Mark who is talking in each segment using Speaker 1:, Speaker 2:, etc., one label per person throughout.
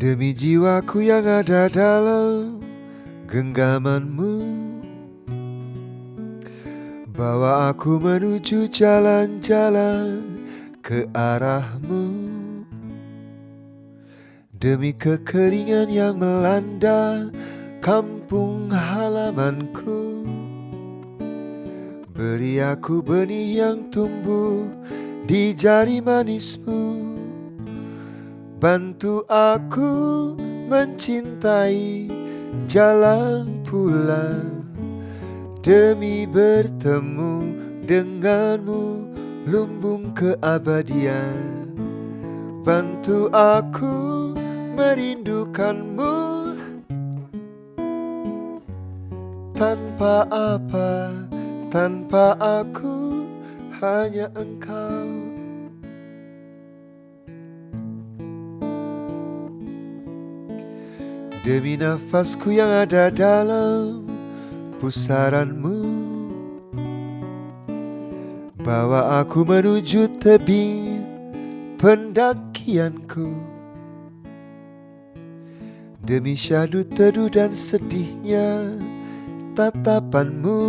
Speaker 1: Demi jiwaku yang ada dalam genggamanmu, bawa aku menuju jalan-jalan ke arahmu. Demi kekeringan yang melanda kampung halamanku, beri aku benih yang tumbuh di jari manismu. Bantu aku mencintai jalan pulang, demi bertemu denganmu lumbung keabadian. Bantu aku merindukanmu, tanpa apa, tanpa aku, hanya engkau. Demi nafasku yang ada dalam pusaranmu, bawa aku menuju tebing pendakianku. Demi syahdu teduh dan sedihnya tatapanmu,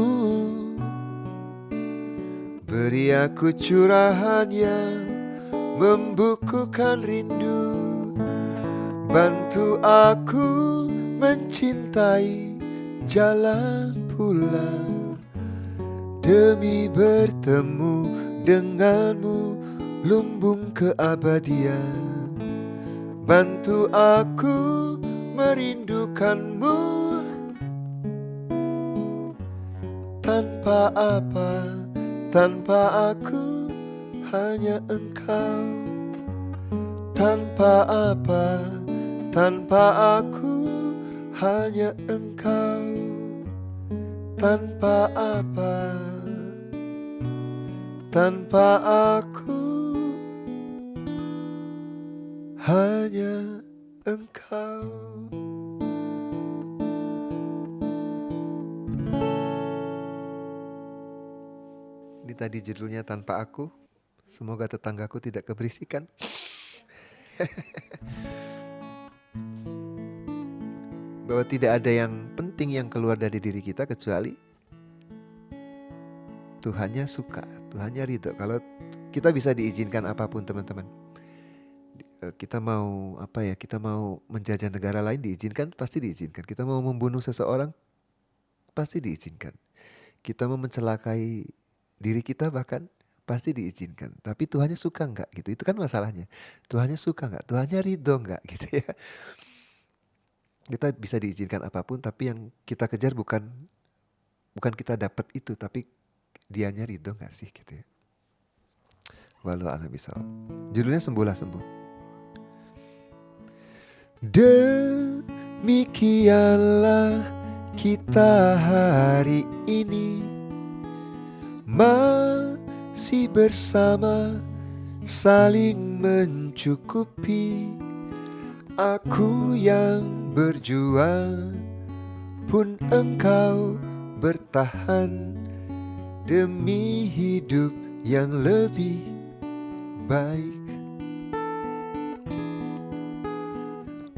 Speaker 1: beri aku curahan yang membukukan rindu. Bantu aku mencintai jalan pulang, demi bertemu denganmu lumbung keabadian. Bantu aku merindukanmu, tanpa apa, tanpa aku, hanya engkau. Tanpa apa, tanpa aku, hanya engkau. Tanpa apa, tanpa aku, hanya engkau. Ini tadi judulnya Tanpa Aku. Semoga tetanggaku tidak keberisikan. Bahwa tidak ada yang penting yang keluar dari diri kita kecuali Tuhannya suka, Tuhannya ridho. Kalau kita bisa diizinkan apapun, teman-teman. Kita mau apa ya? Kita mau menjajah negara lain diizinkan, pasti diizinkan. Kita mau membunuh seseorang, pasti diizinkan. Kita mau mencelakai diri kita bahkan pasti diizinkan. Tapi Tuhannya suka enggak gitu? Itu kan masalahnya. Tuhannya suka enggak? Tuhannya ridho enggak gitu ya? Kita bisa diizinkan apapun, tapi yang kita kejar bukan kita dapat itu, tapi dianya ridho gak sih gitu ya. Walau a'lam bishawab. Judulnya Sembuhlah Sembuh. Demikianlah kita hari ini, masih bersama, saling mencukupi. Aku yang berjuang, pun engkau bertahan, demi hidup yang lebih baik.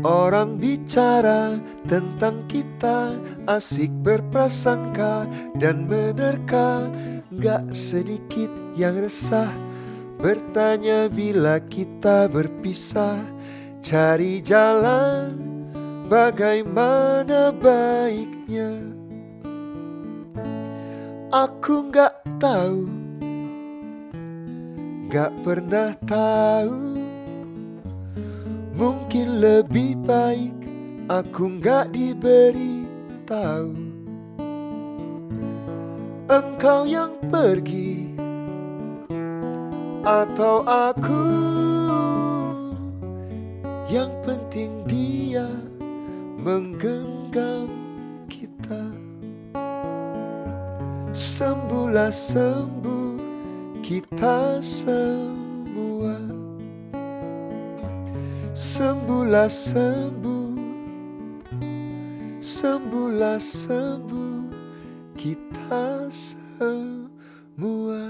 Speaker 1: Orang bicara tentang kita, asik berprasangka dan menerka. Gak sedikit yang resah, bertanya bila kita berpisah. Cari jalan bagaimana baiknya. Aku gak tahu, gak pernah tahu. Mungkin lebih baik aku gak diberi tahu. Engkau yang pergi atau aku, yang penting dia menggenggam kita. Sembuhlah sembuh kita semua. Sembuhlah sembuh, sembuhlah sembuh kita semua.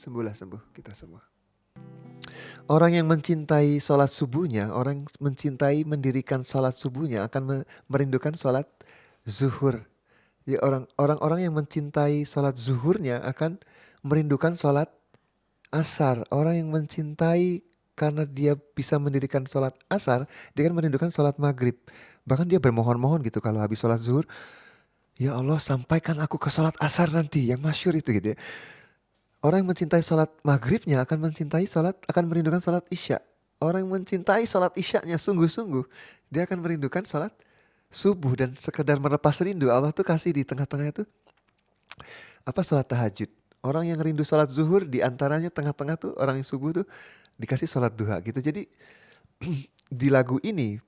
Speaker 1: sembuhlah, sembuh kita semua. Orang yang mencintai sholat subuhnya, orang mencintai mendirikan sholat subuhnya akan merindukan sholat zuhur. Ya, orang-orang yang mencintai sholat zuhurnya akan merindukan sholat asar. Orang yang mencintai karena dia bisa mendirikan sholat asar, dia akan merindukan sholat maghrib. Bahkan dia bermohon-mohon gitu kalau habis sholat zuhur, ya Allah sampaikan aku ke sholat asar nanti, yang masyhur itu gitu ya. Orang yang mencintai sholat maghribnya akan merindukan sholat isya. Orang yang mencintai sholat isyanya sungguh-sungguh, dia akan merindukan sholat subuh. Dan sekedar melepas rindu, Allah tuh kasih di tengah-tengah itu sholat tahajud. Orang yang rindu sholat zuhur, di antaranya tengah-tengah tuh orang yang subuh tuh dikasih sholat duha gitu. Jadi di lagu ini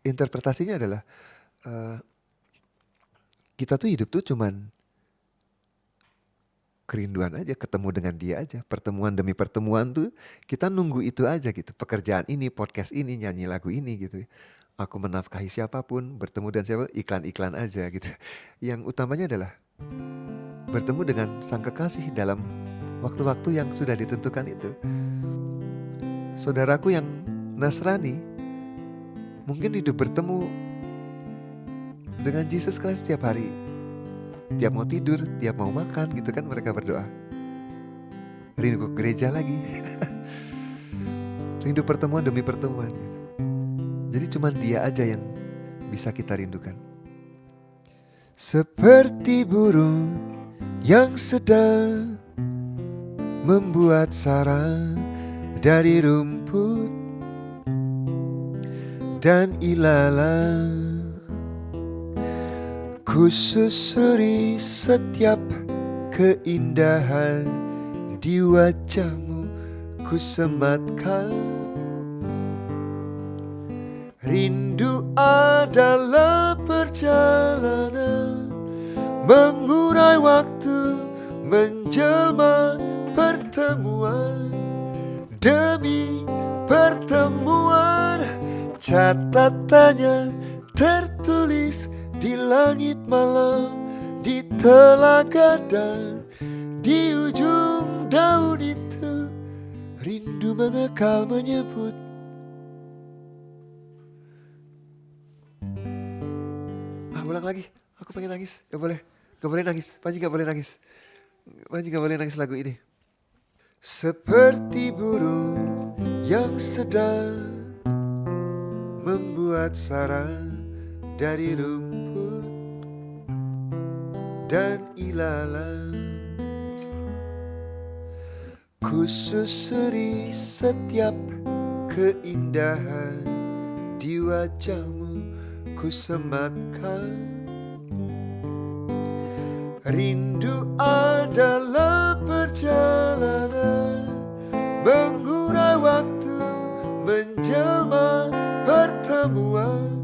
Speaker 1: interpretasinya adalah kita tuh hidup tuh cuman kerinduan aja, ketemu dengan dia aja. Pertemuan demi pertemuan tuh kita nunggu itu aja gitu. Pekerjaan ini, podcast ini, nyanyi lagu ini gitu. Aku menafkahi siapapun, bertemu dan siapa, iklan-iklan aja gitu. Yang utamanya adalah bertemu dengan sang kekasih dalam waktu-waktu yang sudah ditentukan itu. Saudaraku yang Nasrani mungkin hidup bertemu dengan Yesus Christ setiap hari. Tiap mau tidur, tiap mau makan gitu kan mereka berdoa. Rindu ke gereja lagi. Rindu pertemuan demi pertemuan gitu. Jadi cuman dia aja yang bisa kita rindukan. Seperti burung yang sedang membuat sarang dari rumput dan ilalang, ku susuri setiap keindahan di wajahmu, ku sematkan. Rindu adalah perjalanan, mengurai waktu, menjelma pertemuan demi pertemuan. Catatannya tertulis di langit malam, di telaga dan di ujung daun itu. Rindu mengekal menyebut. Ulang lagi, aku pengen nangis. Gak boleh nangis. Panji gak boleh nangis. Panji gak boleh nangis lagu ini. Seperti burung yang sedang membuat sarang dari rumput dan ilalang, ku susuri setiap keindahan di wajahmu, ku sematkan. Rindu adalah perjalanan, mengurai waktu, menjelma pertemuan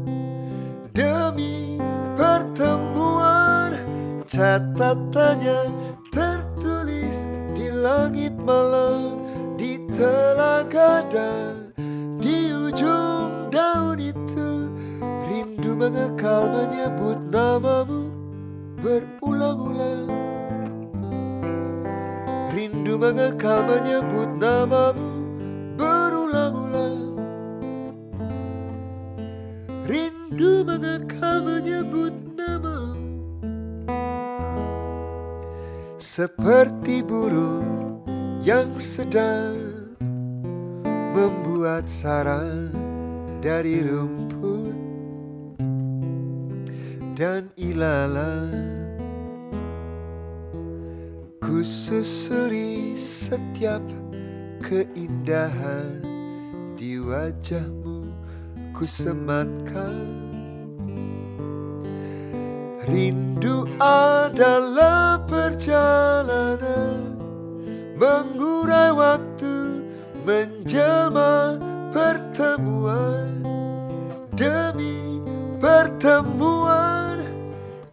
Speaker 1: demi pertemuan. Catatannya tertulis di langit malam, di telaga dan di ujung daun itu. Rindu mengekal menyebut namamu berulang-ulang. Rindu mengekal menyebut namamu berulang-ulang. Rindu mengekal menyebut namamu. Seperti burung yang sedang membuat sarang dari rumput dan ilalang, ku susuri setiap keindahan di wajahmu, ku sematkan. Rindu adalah perjalanan, mengurai waktu, menjelma pertemuan demi pertemuan.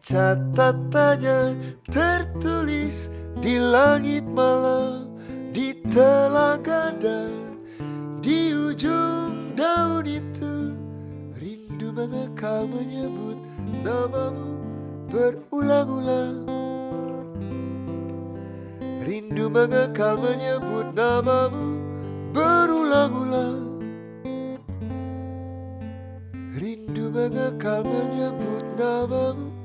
Speaker 1: Catatannya tertulis di langit malam, di telaga dan di ujung daun itu. Rindu mengekal menyebut namamu berulang-ulang. Rindu mengekal menyebut namamu berulang-ulang. Rindu mengekal menyebut namamu